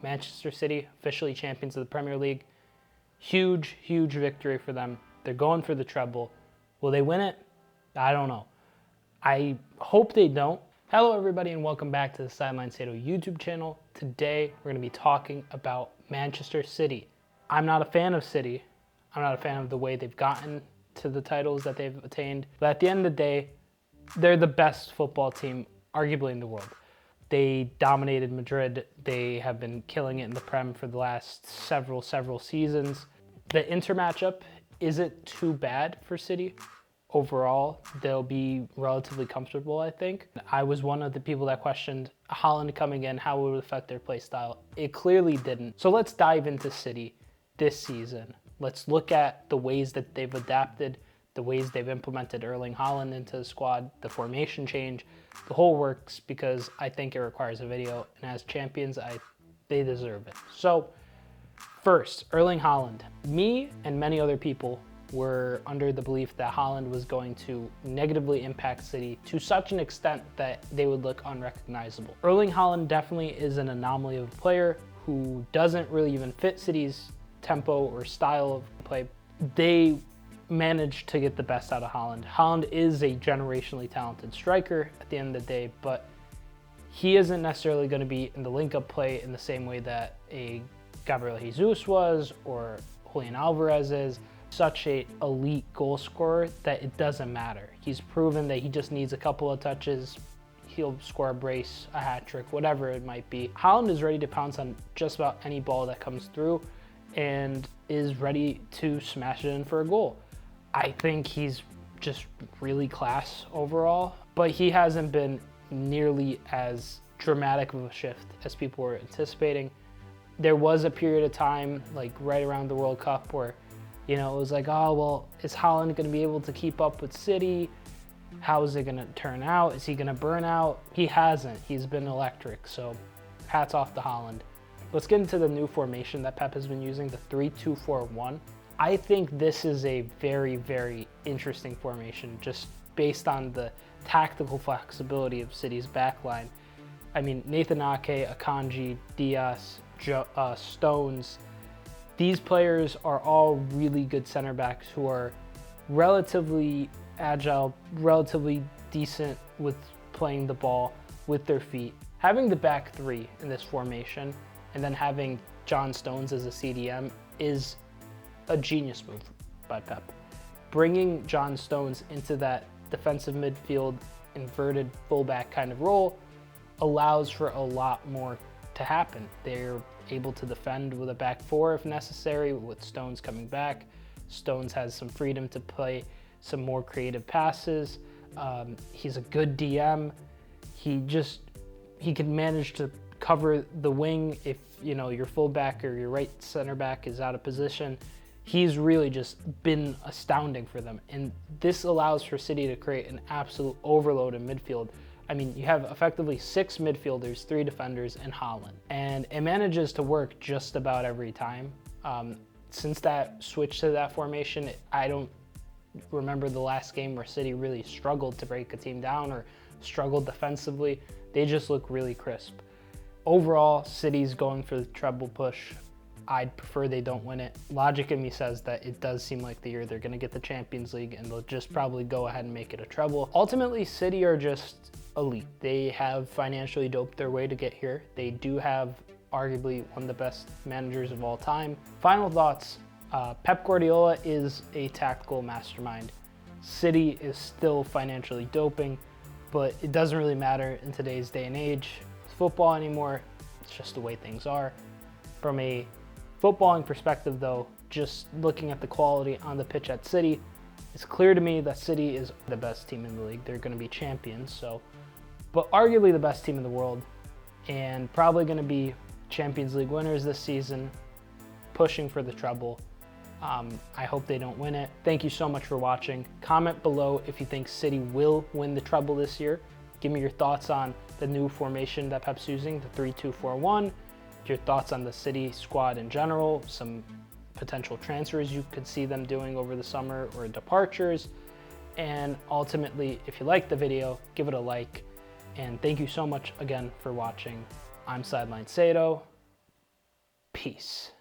Manchester City, officially champions of the Premier League. Huge, huge victory for them. They're going for the treble. Will they win it? I don't know. I hope they don't. Hello, everybody, and welcome back to the Sideline Sedo YouTube channel. Today, we're going to be talking about Manchester City. I'm not a fan of City. I'm not a fan of the way they've gotten to the titles that they've attained. But at the end of the day, they're the best football team, arguably, in the world. They dominated Madrid. They have been killing it in the Prem for the last several seasons. The Inter matchup isn't too bad for City. Overall, they'll be relatively comfortable, I think. I was one of the people that questioned Holland coming in, how it would affect their play style. It clearly didn't. So let's dive into City this season. Let's look at the ways that they've adapted, the ways they've implemented Erling Haaland into the squad, the formation change, the whole works, because I think it requires a video, and as champions, they deserve it. So first, Erling Haaland. Me and many other people were under the belief that Holland was going to negatively impact City to such an extent that they would look unrecognizable. Erling Haaland definitely is an anomaly of a player who doesn't really even fit City's tempo or style of play. They managed to get the best out of Holland. Holland is a generationally talented striker at the end of the day, but he isn't necessarily going to be in the link-up play in the same way that a Gabriel Jesus was or Julian Alvarez is. Such an elite goal scorer that it doesn't matter. He's proven that he just needs a couple of touches. He'll score a brace, a hat trick, whatever it might be. Holland is ready to pounce on just about any ball that comes through and is ready to smash it in for a goal. I think he's just really class overall, but he hasn't been nearly as dramatic of a shift as people were anticipating. There was a period of time, like right around the World Cup, where it was like, oh, well, is Holland going to be able to keep up with City? How is it going to turn out? Is he going to burn out? He hasn't. He's been electric, so hats off to Holland. Let's get into the new formation that Pep has been using, the 3-2-4-1. I think this is a very, very interesting formation, just based on the tactical flexibility of City's backline. I mean, Nathan Ake, Akanji, Diaz, Stones, these players are all really good center backs who are relatively agile, relatively decent with playing the ball with their feet. Having the back three in this formation and then having John Stones as a CDM is a genius move by Pep. Bringing John Stones into that defensive midfield, inverted fullback kind of role allows for a lot more to happen. They're able to defend with a back four if necessary, with Stones coming back. Stones has some freedom to play some more creative passes. He's a good DM. He can manage to cover the wing if your fullback or your right center back is out of position. He's really just been astounding for them, and this allows for City to create an absolute overload in midfield. I mean, you have effectively 6 midfielders, 3 defenders, and Holland. And it manages to work just about every time. Since that switch to that formation, I don't remember the last game where City really struggled to break a team down or struggled defensively. They just look really crisp. Overall, City's going for the treble push. I'd prefer they don't win it. Logic in me says that it does seem like the year they're going to get the Champions League and they'll just probably go ahead and make it a treble. Ultimately, City are just elite. They have financially doped their way to get here. They do have arguably one of the best managers of all time. Final thoughts, Pep Guardiola is a tactical mastermind. City is still financially doping, but it doesn't really matter in today's day and age. With football anymore, it's just the way things are. From a footballing perspective though, just looking at the quality on the pitch at City, it's clear to me that City is the best team in the league. They're going to be champions, but arguably the best team in the world, and probably going to be Champions League winners this season, pushing for the treble. I hope they don't win it. Thank you so much for watching. Comment below if you think City will win the treble this year. Give me your thoughts on the new formation that Pep's using, the 3-2-4-1. Your thoughts on the City squad in general, some potential transfers you could see them doing over the summer or departures. And ultimately, if you liked the video, give it a like. And thank you so much again for watching. I'm Sideline Sedo. Peace.